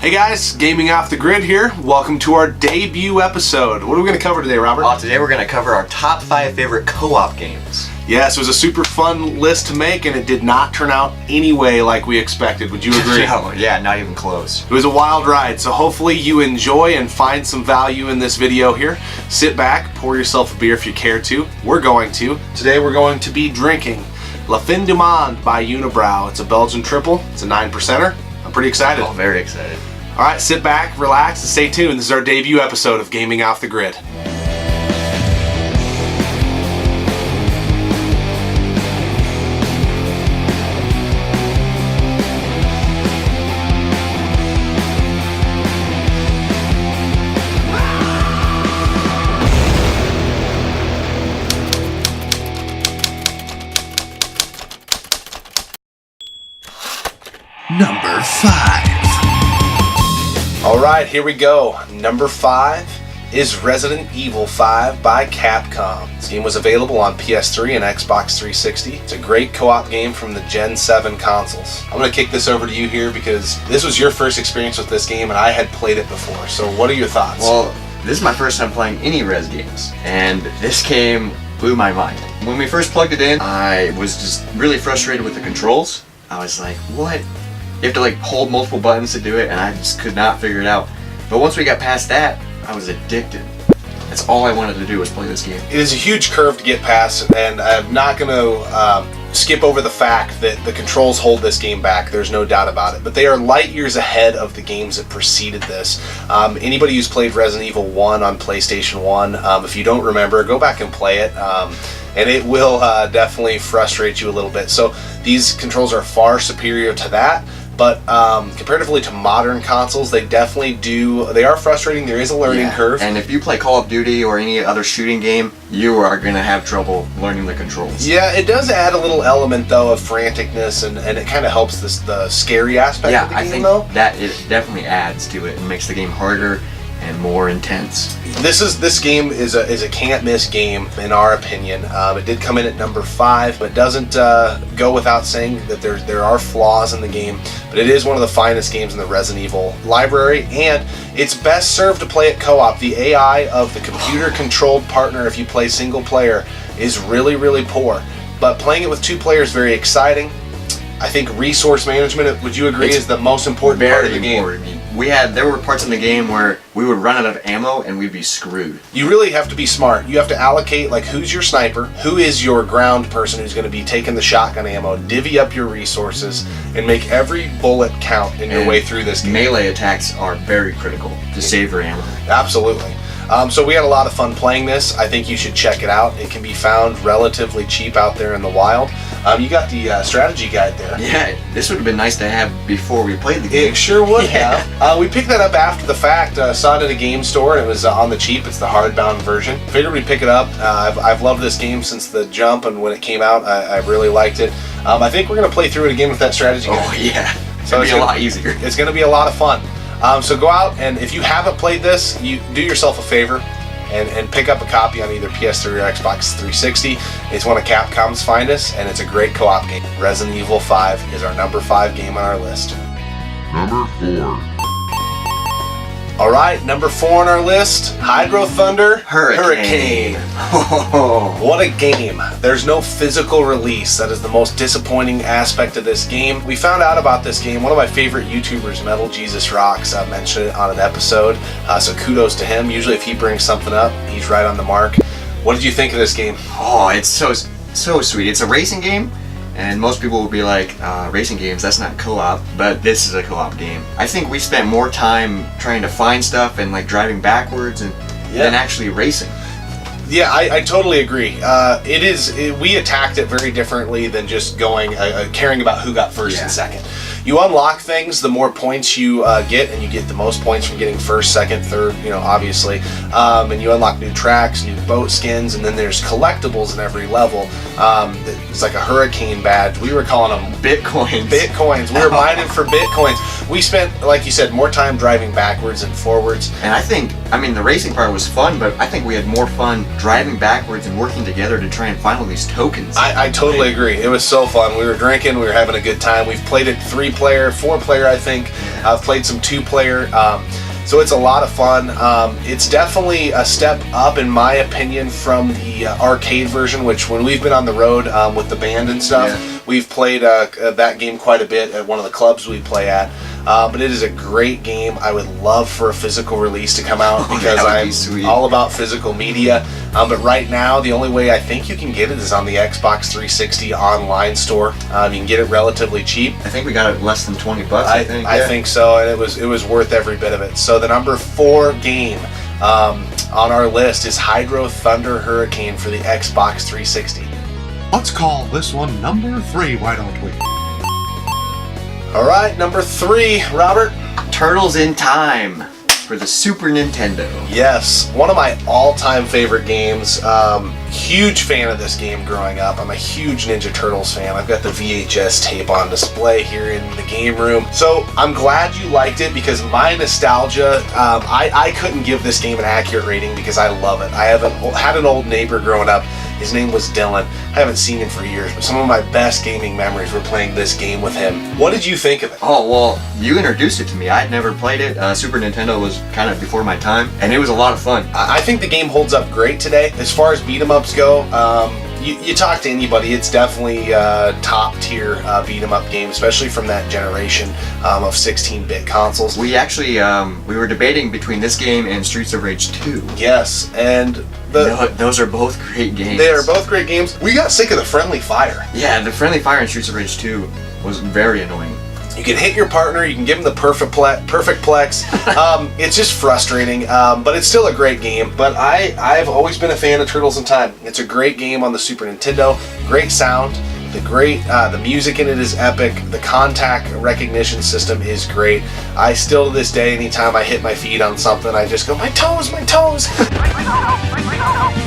Hey guys, Gaming Off the Grid here. Welcome to our debut episode. What are we going to cover today, Robert? Today we're going to cover our top 5 favorite co-op games. Yes, it was a super fun list to make, and it did not turn out anyway like we expected. Would you agree? No, yeah, not even close. It was a wild ride, so hopefully you enjoy and find some value in this video here. Sit back, pour yourself a beer if you care to. We're going to. Today we're going to be drinking Fin Du Monde by Unibroue. It's a Belgian triple. It's a 9%er. I'm pretty excited. Oh, very excited. All right, sit back, relax, and stay tuned. This is our debut episode of Gaming Off the Grid. Number 5. Alright, here we go. Number 5 is Resident Evil 5 by Capcom. This game was available on PS3 and Xbox 360. It's a great co-op game from the Gen 7 consoles. I'm going to kick this over to you here because this was your first experience with this game and I had played it before. So what are your thoughts? Well, this is my first time playing any Res games, and this game blew my mind. When we first plugged it in, I was just really frustrated with the controls. I was like, what? You have to like hold multiple buttons to do it, and I just could not figure it out. But once we got past that, I was addicted. That's all I wanted to do was play this game. It is a huge curve to get past, and I'm not going to skip over the fact that the controls hold this game back. There's no doubt about it. But they are light years ahead of the games that preceded this. Anybody who's played Resident Evil 1 on PlayStation 1, if you don't remember, go back and play it. And it will definitely frustrate you a little bit. So these controls are far superior to that. But comparatively to modern consoles, they definitely do. They are frustrating. There is a learning curve. And if you play Call of Duty or any other shooting game, you are going to have trouble learning the controls. Yeah, it does add a little element though of franticness, and it kind of helps the scary aspect of the game though. Yeah, I think that it definitely adds to it and makes the game harder and more intense. This game is a can't miss game in our opinion. It did come in at number 5, but it doesn't go without saying that there are flaws in the game. But it is one of the finest games in the Resident Evil library, and it's best served to play it co-op. The AI of the computer-controlled partner, if you play single player, is really, really poor. But playing it with 2 players is very exciting. I think resource management, would you agree, is the most important part of the game? There were parts in the game where we would run out of ammo and we'd be screwed. You really have to be smart. You have to allocate, like, who's your sniper, who is your ground person who's going to be taking the shotgun ammo, divvy up your resources, and make every bullet count in your way through this game. Melee attacks are very critical to save your ammo. Absolutely. So we had a lot of fun playing this. I think you should check it out. It can be found relatively cheap out there in the wild. You got the strategy guide there. Yeah, this would have been nice to have before we played the game. It sure would have. We picked that up after the fact. Saw it at a game store, and it was on the cheap. It's the hardbound version. Figured we'd pick it up. I've loved this game since the jump, and when it came out, I really liked it. I think we're going to play through it again with that strategy guide. Oh, yeah. So it's going to be a lot easier. It's going to be a lot of fun. So go out, and if you haven't played this, you do yourself a favor and pick up a copy on either PS3 or Xbox 360. It's one of Capcom's finest, and it's a great co-op game. Resident Evil 5 is our number 5 game on our list. Number 4. Alright, number 4 on our list, Hydro Thunder Hurricane. Oh, what a game. There's no physical release. That is the most disappointing aspect of this game. We found out about this game. One of my favorite YouTubers, Metal Jesus Rocks, mentioned it on an episode. So kudos to him. Usually if he brings something up, he's right on the mark. What did you think of this game? Oh, it's so sweet. It's a racing game. And most people will be like, racing games, that's not co-op, but this is a co-op game. I think we spent more time trying to find stuff and like driving backwards than actually racing. Yeah, I totally agree. We attacked it very differently than just caring about who got first and second. You unlock things the more points you get, and you get the most points from getting first, second, third, obviously. And you unlock new tracks, new boat skins, and then there's collectibles in every level. It's like a hurricane badge. We were calling them Bitcoins. Bitcoins. We were mining for Bitcoins. We spent, like you said, more time driving backwards and forwards. And I mean, the racing part was fun, but I think we had more fun driving backwards and working together to try and find all these tokens. I totally agree. It was so fun. We were drinking, we were having a good time. We've played it 3-player, 4-player, I think. I've played some 2-player. So it's a lot of fun. It's definitely a step up, in my opinion, from the arcade version, which when we've been on the road with the band and stuff, we've played that game quite a bit at one of the clubs we play at. But it is a great game. I would love for a physical release to come out because I'm all about physical media. But right now, the only way I think you can get it is on the Xbox 360 online store. You can get it relatively cheap. I think we got it less than $20. I think so, and it was worth every bit of it. So the number 4 game on our list is Hydro Thunder Hurricane for the Xbox 360. Let's call this one number 3, why don't we? All right, number 3, Robert. Turtles in Time for the Super Nintendo. Yes, one of my all-time favorite games. Huge fan of this game growing up. I'm a huge Ninja Turtles fan. I've got the VHS tape on display here in the game room. So I'm glad you liked it because my nostalgia, I couldn't give this game an accurate rating because I love it. I had an old neighbor growing up. His name was Dylan. I haven't seen him for years, but some of my best gaming memories were playing this game with him. What did you think of it? Oh, well, you introduced it to me. I'd never played it. Super Nintendo was kind of before my time, and it was a lot of fun. I think the game holds up great today. As far as beat-em-ups go, you talk to anybody, it's definitely top tier beat-em-up game, especially from that generation of 16-bit consoles. We actually, we were debating between this game and Streets of Rage 2. Yes, and those are both great games. They are both great games. We got sick of the friendly fire. Yeah, the friendly fire in Streets of Rage 2 was very annoying. You can hit your partner, you can give them the perfect plex. It's just frustrating, but it's still a great game. But I've always been a fan of Turtles in Time. It's a great game on the Super Nintendo. Great sound. The music in it is epic. The contact recognition system is great. I still to this day, anytime I hit my feet on something, I just go, my toes, my toes.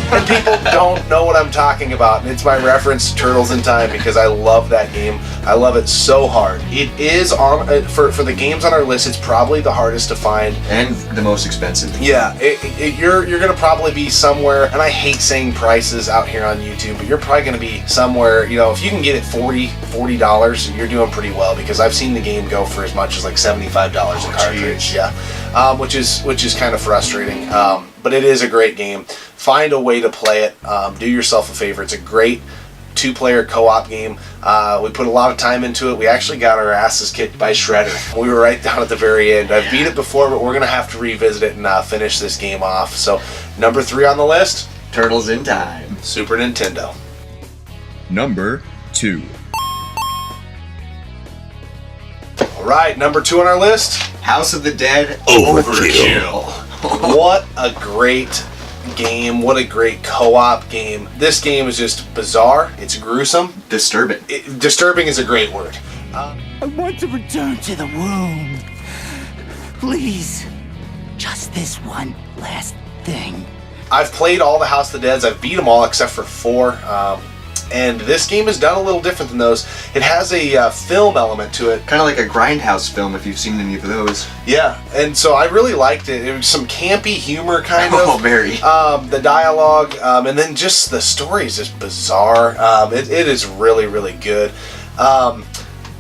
And people don't know what I'm talking about. And it's my reference to Turtles in Time because I love that game. I love it so hard. It is on for the games on our list. It's probably the hardest to find and the most expensive. Yeah, you're gonna probably be somewhere, and I hate saying prices out here on YouTube, but you're probably gonna be somewhere. You know, if you can get it $40, you're doing pretty well because I've seen the game go for as much as like $75 a cartridge. Yeah, which is kind of frustrating. But it is a great game. Find a way to play it. Do yourself a favor. It's a great 2-player co-op game. We put a lot of time into it. We actually got our asses kicked by Shredder. We were right down at the very end. I've beat it before, but we're going to have to revisit it and finish this game off. So, number 3 on the list, Turtles in Time. Super Nintendo. Number 2. All right, number 2 on our list, House of the Dead Overkill. What a great game. What a great co-op game. This game is just bizarre. It's gruesome. Disturbing. Disturbing is a great word. I want to return to the womb. Please. Just this one last thing. I've played all the House of the Deads. I've beat them all except for 4. And this game is done a little different than those. It has a film element to it. Kind of like a Grindhouse film, if you've seen any of those. Yeah, and so I really liked it. It was some campy humor, kind of. Oh, very. The dialogue, and then just the story is just bizarre. It is really, really good.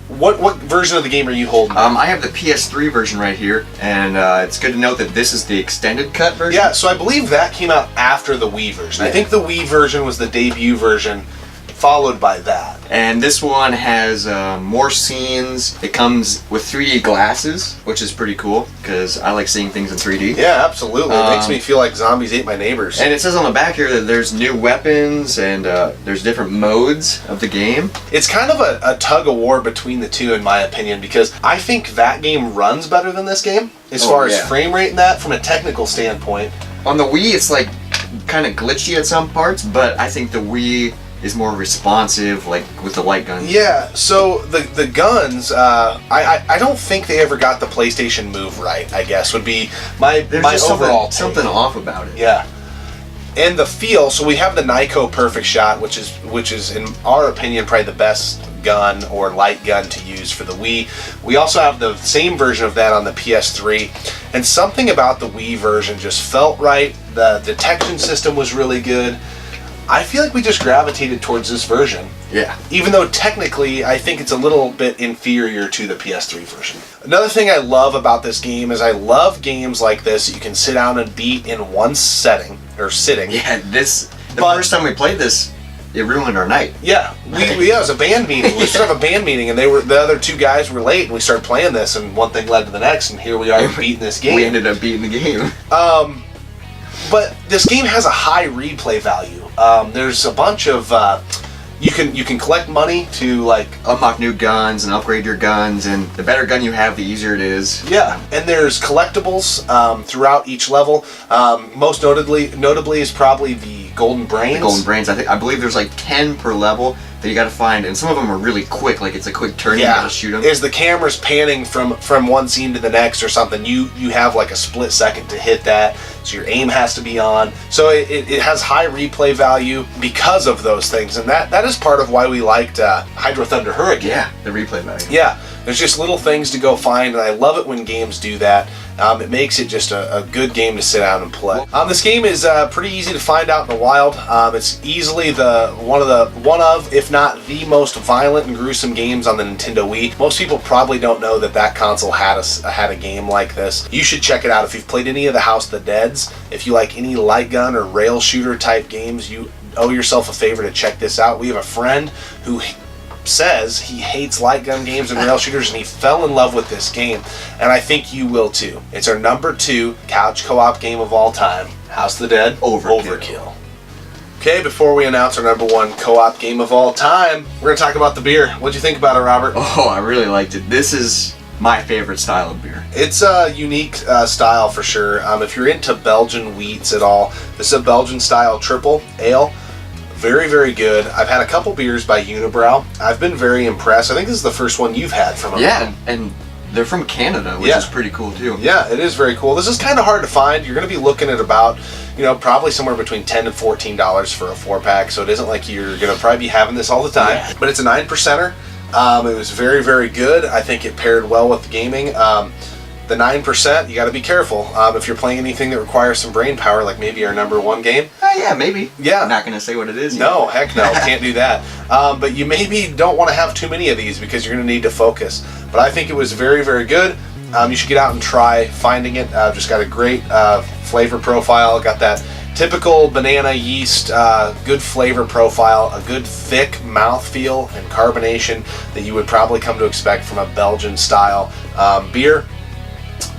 What version of the game are you holding? I have the PS3 version right here, and it's good to note that this is the extended cut version. Yeah, so I believe that came out after the Wii version. Yeah. I think the Wii version was the debut version, followed by that. And this one has more scenes. It comes with 3D glasses, which is pretty cool, because I like seeing things in 3D. Yeah, absolutely. It makes me feel like zombies ate my neighbors. And it says on the back here that there's new weapons, and there's different modes of the game. It's kind of a tug-of-war between the two, in my opinion, because I think that game runs better than this game, as far as frame rate and that, from a technical standpoint. On the Wii, it's like kind of glitchy at some parts, but I think the Wii is more responsive, like with the light guns. Yeah, so the guns, I don't think they ever got the PlayStation Move right, I guess, would be my just overall something off about it. Yeah. And the feel, so we have the Nyko Perfect Shot, which is in our opinion probably the best gun or light gun to use for the Wii. We also have the same version of that on the PS3, and something about the Wii version just felt right. The detection system was really good. I feel like we just gravitated towards this version. Yeah. Even though technically I think it's a little bit inferior to the PS3 version. Another thing I love about this game is I love games like this that you can sit down and beat in one setting, or sitting. Yeah, the first time we played this, it ruined our night. Yeah, it was a band meeting. We started a band meeting, and the other two guys were late, and we started playing this, and one thing led to the next, and here we are beating this game. We ended up beating the game. But this game has a high replay value. There's a bunch of you can collect money to like unlock new guns and upgrade your guns, and the better gun you have, the easier it is. Yeah, and there's collectibles throughout each level. Most notably is probably the golden brains. The golden brains. I believe there's like 10 per level that you got to find, and some of them are really quick. Like it's a quick turn. Yeah, you got to shoot them. As the camera's panning from one scene to the next or something, you have like a split second to hit that. So your aim has to be on. So it has high replay value because of those things, and that is part of why we liked Hydro Thunder Hurricane. Yeah, the replay value. Yeah, there's just little things to go find, and I love it when games do that. It makes it just a good game to sit down and play. This game is pretty easy to find out in the wild. It's easily one of, if not the most violent and gruesome games on the Nintendo Wii. Most people probably don't know that console had a game like this. You should check it out if you've played any of the House of the Deads. If you like any light gun or rail shooter type games, you owe yourself a favor to check this out. We have a friend who says he hates light gun games and rail shooters, and he fell in love with this game, and I think you will too. It's our number 2 couch co-op game of all time, House of the Dead Overkill. Okay, before we announce our number 1 co-op game of all time, we're going to talk about the beer. What'd you think about it, Robert? Oh, I really liked it. This is my favorite style of beer. It's a unique style for sure. If you're into Belgian wheats at all, this is a Belgian style triple ale. Very, very good. I've had a couple beers by Unibroue. I've been very impressed. I think this is the first one you've had from them. Yeah, and they're from Canada, which is pretty cool too. Yeah, it is very cool. This is kind of hard to find. You're going to be looking at about, probably somewhere between $10 and $14 for a 4-pack, so it isn't like you're going to probably be having this all the time. Yeah. But it's a 9%er. It was very, very good. I think it paired well with the gaming. The 9%, you got to be careful. If you're playing anything that requires some brain power, like maybe our number 1 game. Yeah, maybe. Yeah. I'm not going to say what it is. No, heck no, can't do that. But you maybe don't want to have too many of these because you're going to need to focus. But I think it was very, very good. You should get out and try finding it. Just got a great flavor profile. Got that typical banana yeast, good flavor profile, a good thick mouthfeel and carbonation that you would probably come to expect from a Belgian style beer.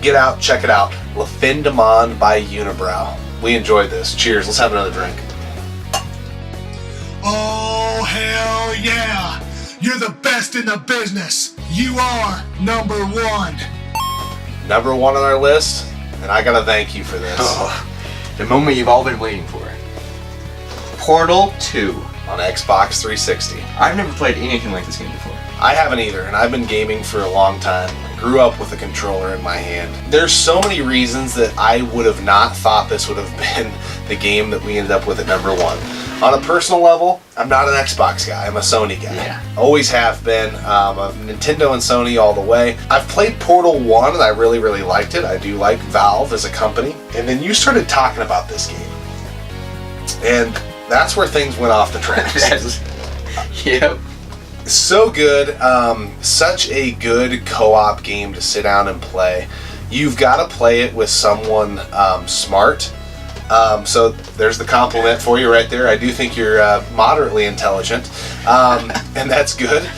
Get out, check it out. Fin Du Monde by Unibroue. We enjoyed this. Cheers. Let's have another drink. Oh, hell yeah! You're the best in the business. You are number 1. Number 1 on our list, and I gotta thank you for this. Oh, the moment you've all been waiting for. Portal 2. On Xbox 360. I've never played anything like this game before. I haven't either, and I've been gaming for a long time. I grew up with a controller in my hand. There's so many reasons that I would have not thought this would have been the game that we ended up with at number 1. On a personal level, I'm not an Xbox guy. I'm a Sony guy. Yeah. Always have been. A Nintendo and Sony all the way. I've played Portal 1, and I really, really liked it. I do like Valve as a company. And then you started talking about this game. And that's where things went off the tracks. Yep. So good. Such a good co-op game to sit down and play. You've got to play it with someone smart. So there's the compliment for you right there. I do think you're moderately intelligent, and that's good.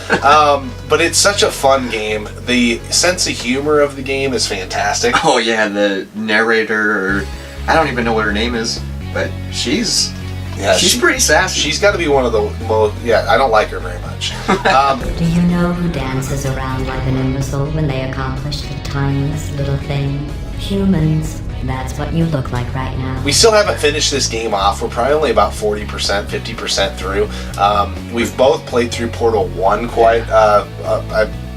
But it's such a fun game. The sense of humor of the game is fantastic. Oh yeah, the narrator, or I don't even know what her name is, but she's pretty sassy. She's got to be one of the most. Yeah, I don't like her very much. Do you know who dances around like an imbecile when they accomplish the tiniest little thing? Humans. That's what you look like right now. We still haven't finished this game off. We're probably only about 40%, 50% through. We've both played through Portal 1 quite.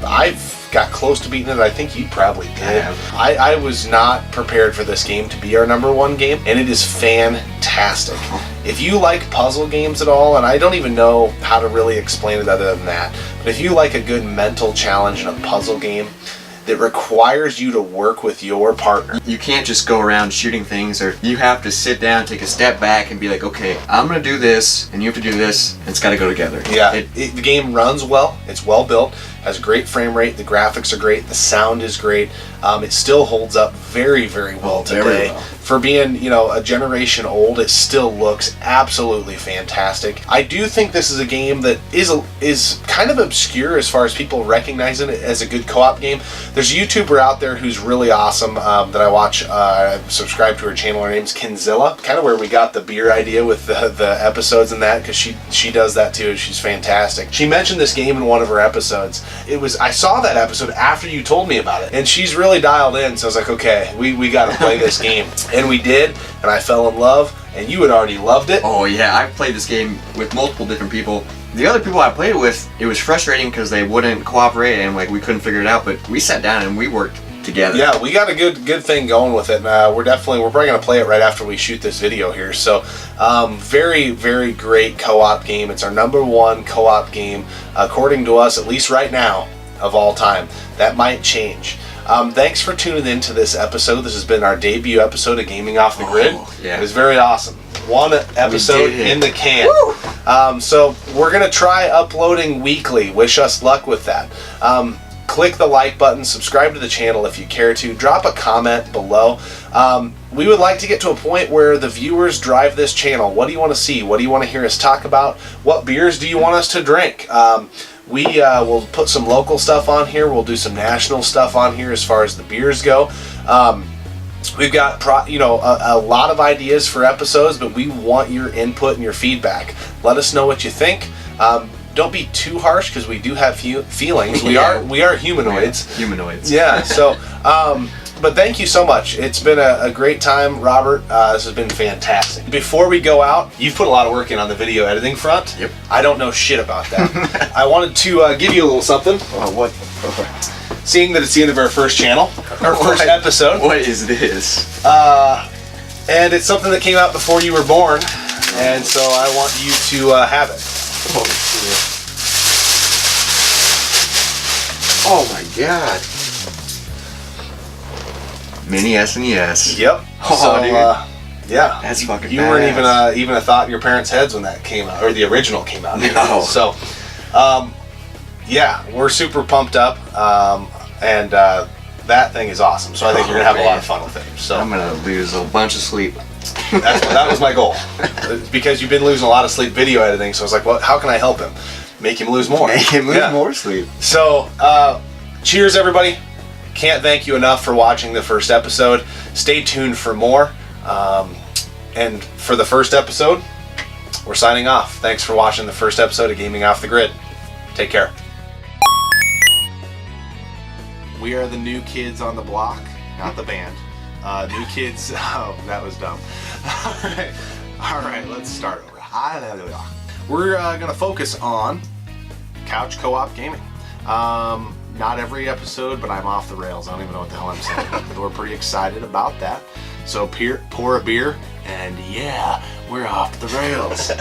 I've got close to beating it. I think you probably did. I was not prepared for this game to be our number 1 game, and it is fantastic. If you like puzzle games at all, and I don't even know how to really explain it other than that, but if you like a good mental challenge in a puzzle game, that requires you to work with your partner. You can't just go around shooting things, or you have to sit down, take a step back, and be like, okay, I'm gonna do this, and you have to do this, and it's gotta go together. Yeah, the game runs well, it's well built, has a great frame rate, the graphics are great, the sound is great. It still holds up very, very well today. Very well. For being, you know, a generation old, it still looks absolutely fantastic. I do think this is a game that is kind of obscure as far as people recognizing it as a good co-op game. There's a YouTuber out there who's really awesome that I watch. I subscribe to her channel. Her name's Kinzilla. Kind of where we got the beer idea with the episodes and that, because she does that too. She's fantastic. She mentioned this game in one of her episodes. I saw that episode after you told me about it, and she's really dialed in. So I was like, okay, we got to play this game. And we did, and I fell in love, and you had already loved it. Oh yeah, I've played this game with multiple different people. The other people I played it with, it was frustrating because they wouldn't cooperate and like we couldn't figure it out, but we sat down and we worked together. Yeah, we got a good thing going with it. We're probably going to play it right after we shoot this video here. So very, very great co-op game. It's our #1 co-op game, according to us, at least right now, of all time. That might change. Thanks for tuning in to this episode. This has been our debut episode of Gaming Off the Grid. Yeah. It was very awesome. One episode in the can. So we're going to try uploading weekly. Wish us luck with that. Click the like button, subscribe to the channel if you care to, drop a comment below. We would like to get to a point where the viewers drive this channel. What do you want to see? What do you want to hear us talk about? What beers do you want us to drink? We will put some local stuff on here. We'll do some national stuff on here as far as the beers go. We've got a lot of ideas for episodes, but we want your input and your feedback. Let us know what you think. Don't be too harsh, because we do have feelings. We are humanoids. Humanoids. Yeah. So, but thank you so much. It's been a great time, Robert. This has been fantastic. Before we go out, you've put a lot of work in on the video editing front. Yep. I don't know shit about that. I wanted to give you a little something. Oh, what? Seeing that it's the end of our first channel, our first episode. What is this? And it's something that came out before you were born, and so I want you to have it. Oh my god. Mini SNES. Yep. Oh, so, dude. yeah. That's fucking You weren't badass. even a thought in your parents' heads when that came out, or the original came out. No. So, yeah, we're super pumped up, and that thing is awesome. So I think you're gonna have a lot of fun with it. So I'm gonna lose a bunch of sleep. that was my goal, because you've been losing a lot of sleep video editing. So I was like, well, how can I help him? Make him lose more. Make him lose Yeah. more sleep. So, cheers, everybody. Can't thank you enough for watching the first episode. Stay tuned for more. And for the first episode, we're signing off. Thanks for watching the first episode of Gaming Off the Grid. Take care. We are the new kids on the block, not the band. New kids. Oh, that was dumb. All right, let's start over. We're going to focus on couch co-op gaming. Not every episode, but I'm off the rails. I don't even know what the hell I'm saying. But we're pretty excited about that. So pour a beer, and yeah, we're off the rails.